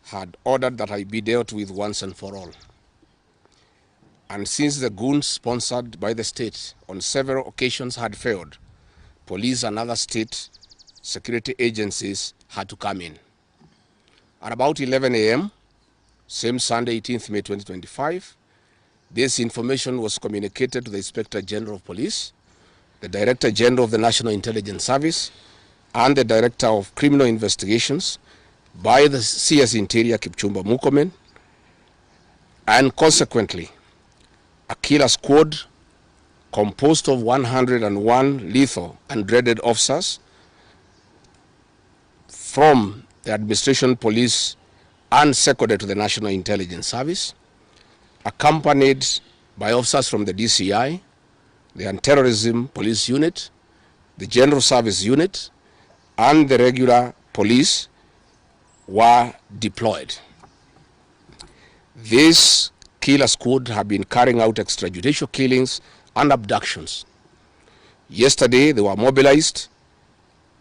had ordered that I be dealt with once and for all. And since the goons sponsored by the state on several occasions had failed, police and other state security agencies had to come in. At about 11 a.m., same Sunday, 18th May 2025, this information was communicated to the Inspector General of Police, the Director General of the National Intelligence Service, and the Director of Criminal Investigations by the CS Interior Kipchumba Murkomen, and consequently, a killer squad composed of 101 lethal and dreaded officers from the administration police and seconded to the National Intelligence Service, accompanied by officers from the DCI, the Anti-Terrorism Police Unit, the General Service Unit, and the regular police were deployed. This killer squad have been carrying out extrajudicial killings and abductions. Yesterday, they were mobilized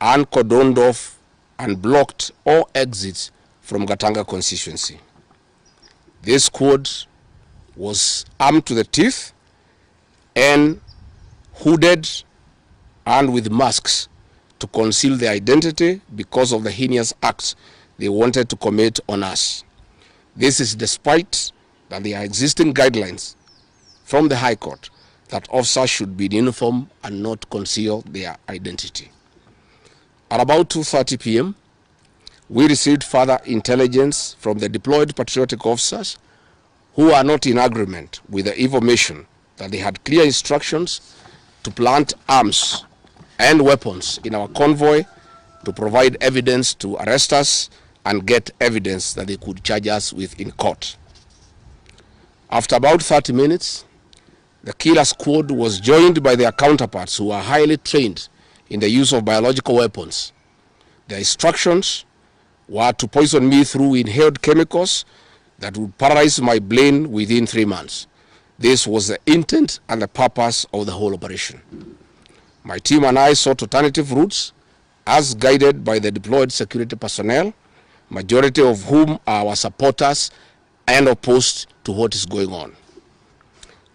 and cordoned off and blocked all exits from Gatanga constituency. This squad was armed to the teeth and hooded and with masks to conceal their identity because of the heinous acts they wanted to commit on us. This is despite that there are existing guidelines from the High Court that officers should be in uniform and not conceal their identity. At about 2:30 p.m., we received further intelligence from the deployed patriotic officers who are not in agreement with the information that they had clear instructions to plant arms and weapons in our convoy to provide evidence to arrest us and get evidence that they could charge us with in court. After about 30 minutes, the killer squad was joined by their counterparts who are highly trained in the use of biological weapons. Their instructions were to poison me through inhaled chemicals that would paralyze my brain within 3 months. This was the intent and the purpose of the whole operation. My team and I sought alternative routes as guided by the deployed security personnel, majority of whom are our supporters and opposed to what is going on.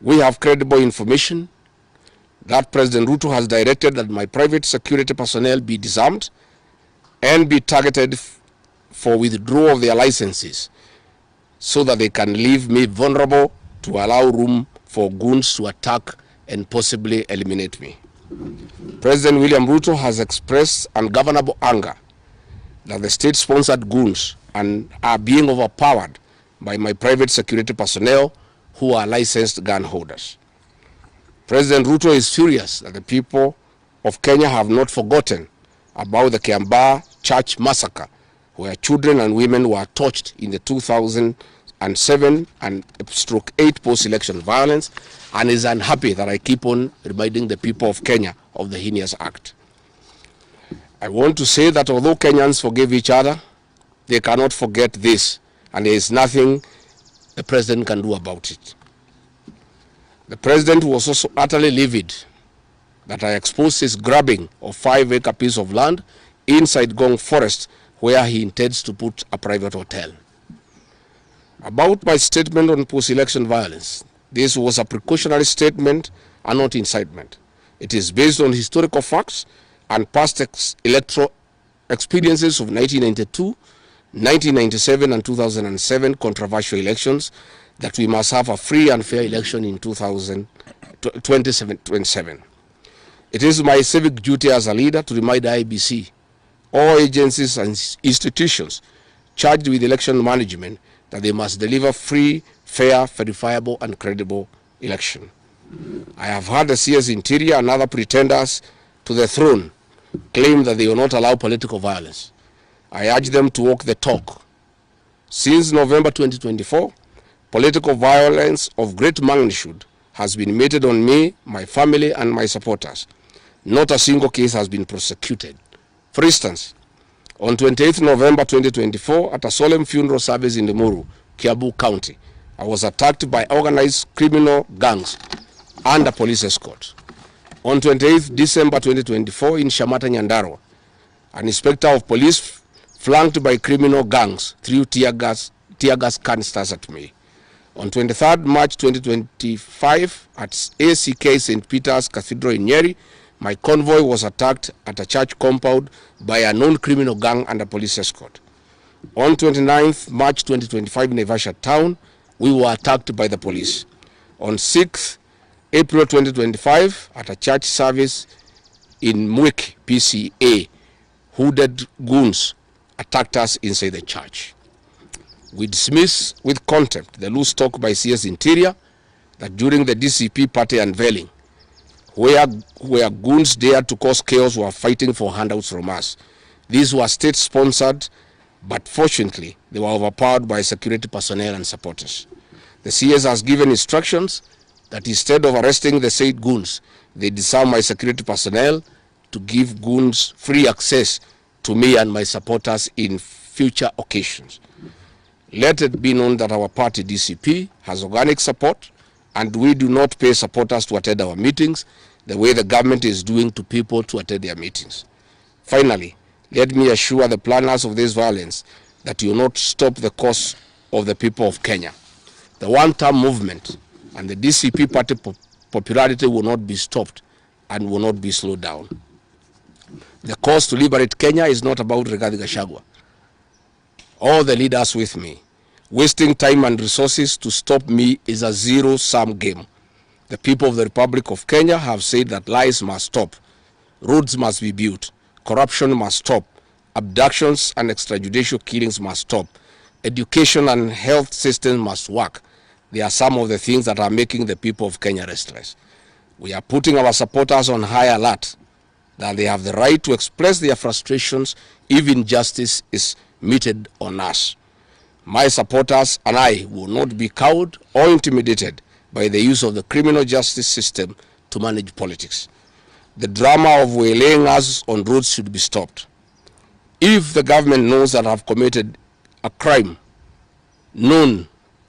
We have credible information that President Ruto has directed that my private security personnel be disarmed and be targeted for withdrawal of their licenses so that they can leave me vulnerable to allow room for goons to attack and possibly eliminate me. President William Ruto has expressed ungovernable anger that the state-sponsored goons are being overpowered by my private security personnel who are licensed gun holders. President Ruto is furious that the people of Kenya have not forgotten about the Kiambaa church massacre, where children and women were tortured in the 2007 and /8 post-election violence, and is unhappy that I keep on reminding the people of Kenya of the heinous act. I want to say that although Kenyans forgive each other, they cannot forget this, and there is nothing the president can do about it. The president was also utterly livid that I exposed his grabbing of 5-acre piece of land inside Gong Forest, where he intends to put a private hotel. About my statement on post-election violence, this was a precautionary statement and not incitement. It is based on historical facts and past electoral experiences of 1992, 1997 and 2007 controversial elections, that we must have a free and fair election in 2027. It is my civic duty as a leader to remind the IEBC, all agencies and institutions charged with election management, that they must deliver free, fair, verifiable and credible election. I have heard the CS Interior and other pretenders to the throne claim that they will not allow political violence. I urge them to walk the talk. Since November 2024, political violence of great magnitude has been meted on me, my family and my supporters. Not a single case has been prosecuted. For instance, on 28th November 2024, at a solemn funeral service in Limuru, Kiambu County, I was attacked by organized criminal gangs and a police escort. On 28th December 2024, in Shamata, Nyandarua, an inspector of police flanked by criminal gangs, threw tear gas canisters at me. On 23rd March 2025, at ACK St. Peter's Cathedral in Nyeri, my convoy was attacked at a church compound by a known criminal gang under police escort. On 29th March 2025 in Naivasha town, we were attacked by the police. On 6th April 2025, at a church service in Mwik, PCA, hooded goons attacked us inside the church. We dismiss with contempt the loose talk by CS Interior that during the DCP party unveiling, where goons dared to cause chaos were fighting for handouts from us. These were state-sponsored, but fortunately, they were overpowered by security personnel and supporters. The CS has given instructions that instead of arresting the said goons, they disarm my security personnel to give goons free access to me and my supporters in future occasions. Let it be known that our party DCP has organic support, and we do not pay supporters to attend our meetings the way the government is doing to people to attend their meetings. Finally, let me assure the planners of this violence that you will not stop the cause of the people of Kenya. The one-term movement and the DCP party popularity will not be stopped and will not be slowed down. The cause to liberate Kenya is not about Rigathi Gachagua. All the leaders with me. Wasting time and resources to stop me is a zero-sum game. The people of the Republic of Kenya have said that lies must stop, roads must be built, corruption must stop, abductions and extrajudicial killings must stop, education and health systems must work. They are some of the things that are making the people of Kenya restless. We are putting our supporters on high alert that they have the right to express their frustrations if injustice is meted on us. My supporters and I will not be cowed or intimidated by the use of the criminal justice system to manage politics. The drama of waylaying us on roads should be stopped. If the government knows that I have committed a crime known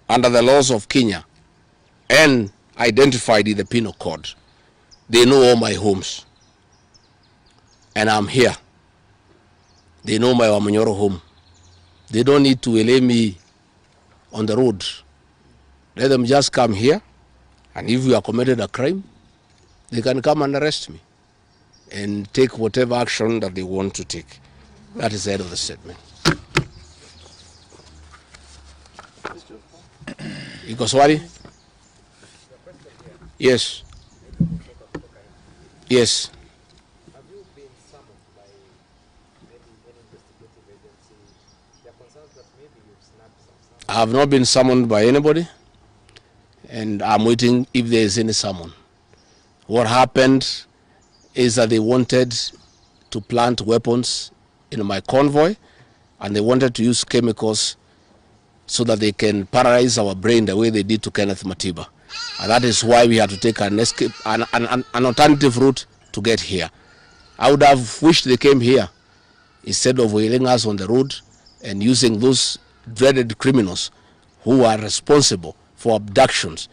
under the laws of Kenya and identified in the penal code, they know all my homes. And I'm here. They know my manyora home. They don't need to waylay me on the road. Let them just come here, and if we have committed a crime, they can come and arrest me and take whatever action that they want to take. That is the end of the statement. Iko swali? Yes. Yes. Have you been summoned by maybe any investigative agency? There are concerns that maybe you've snapped some. I have not been summoned by anybody, and I'm waiting if there is any summon. What happened is that they wanted to plant weapons in my convoy, and they wanted to use chemicals so that they can paralyze our brain the way they did to Kenneth Matiba. And that is why we had to take an escape, an alternative route to get here. I would have wished they came here instead of wailing us on the road and using those dreaded criminals who are responsible for abductions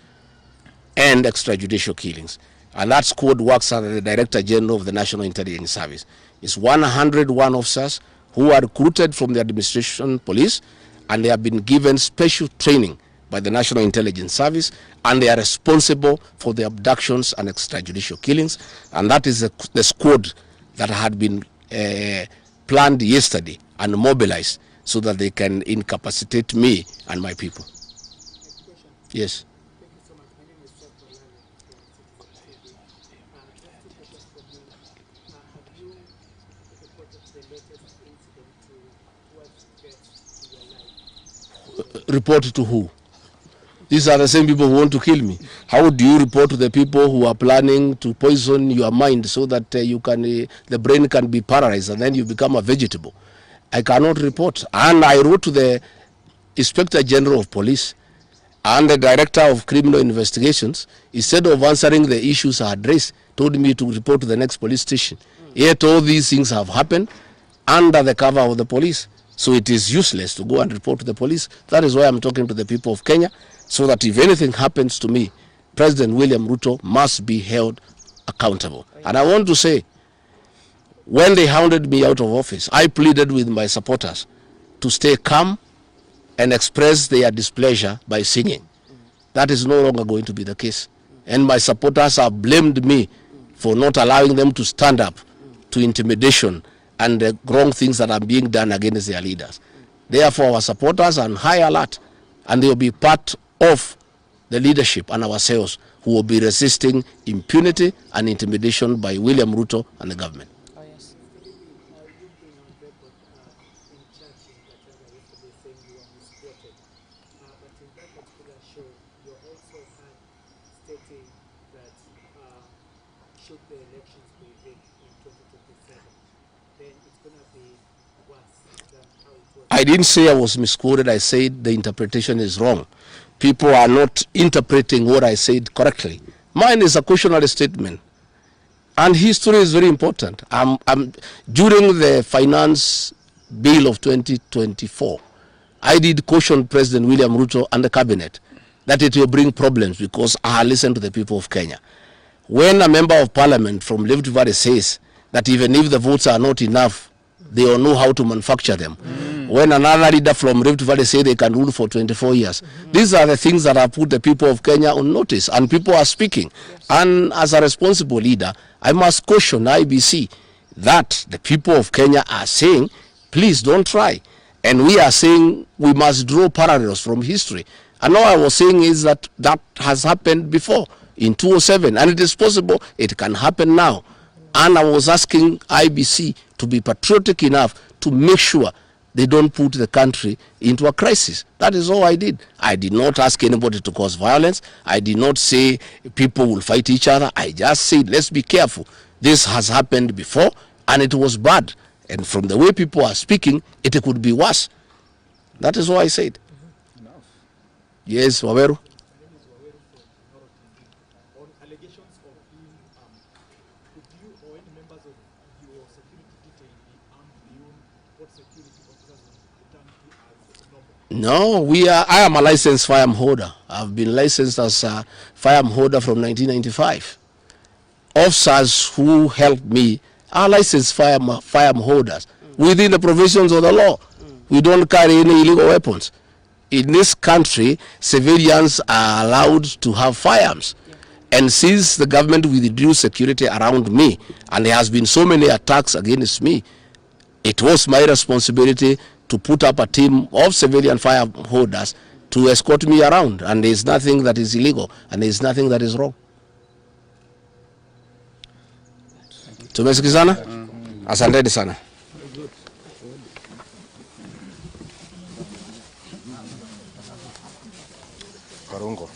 and extrajudicial killings. And that squad works under the Director General of the National Intelligence Service. It's 101 officers who are recruited from the administration police, and they have been given special training by the National Intelligence Service, and they are responsible for the abductions and extrajudicial killings. And that is the squad that had been planned yesterday and mobilized so that they can incapacitate me and my people. Yes. Thank you so much. My name is Raila. Have you reported the latest incident towards threats to your life? Report to who? These are the same people who want to kill me. How do you report to the people who are planning to poison your mind so that the brain can be paralyzed and then you become a vegetable? I cannot report. And I wrote to the Inspector General of Police and the Director of Criminal Investigations. Instead of answering the issues I had raised, told me to report to the next police station. Yet all these things have happened under the cover of the police. So it is useless to go and report to the police. That is why I'm talking to the people of Kenya, so that if anything happens to me, President William Ruto must be held accountable. And I want to say, When they hounded me out of office, I pleaded with my supporters to stay calm and express their displeasure by singing. That is no longer going to be the case. And my supporters have blamed me for not allowing them to stand up to intimidation and the wrong things that are being done against their leaders. Therefore, our supporters are on high alert, and they will be part of the leadership and ourselves who will be resisting impunity and intimidation by William Ruto and the government. Oh, yes. You've been on record in church in Gachagua yesterday saying you were misquoted. But in that particular show, you also had stating that should the elections be rigged in 2027, then it's going to be worse than how it was. I didn't say I was misquoted. I said the interpretation is wrong. People are not interpreting what I said correctly. Mine is a cautionary statement. And history is very important. During the finance bill of 2024, I did caution President William Ruto and the cabinet that it will bring problems because I listened to the people of Kenya. When a member of parliament from Rift Valley says that even if the votes are not enough, they will know how to manufacture them. When another leader from Rift Valley say they can rule for 24 years. These are the things that have put the people of Kenya on notice, and people are speaking. Yes. And as a responsible leader, I must caution IBC that the people of Kenya are saying, please don't try. And we are saying we must draw parallels from history. And all I was saying is that that has happened before in 2007, and it is possible it can happen now. And I was asking IBC to be patriotic enough to make sure they don't put the country into a crisis. That is all I did. I did not ask anybody to cause violence. I did not say people will fight each other. I just said, let's be careful. This has happened before, and it was bad. And from the way people are speaking, it could be worse. That is what I said. Yes, Waweru. On allegations of being, could you or any members of your security detail be armed beyond what security officers will return to as normal? No, I am a licensed firearm holder. I've been licensed as a firearm holder from 1995. Officers who helped me are licensed firearm holders within the provisions of the law. We don't carry any illegal weapons. In this country, civilians are allowed to have firearms. And since the government withdrew security around me, and there has been so many attacks against me, it was my responsibility to put up a team of civilian firearm holders to escort me around. And there is nothing that is illegal, and there is nothing that is wrong. Tumesikizana? Asanteni sana. Karungo.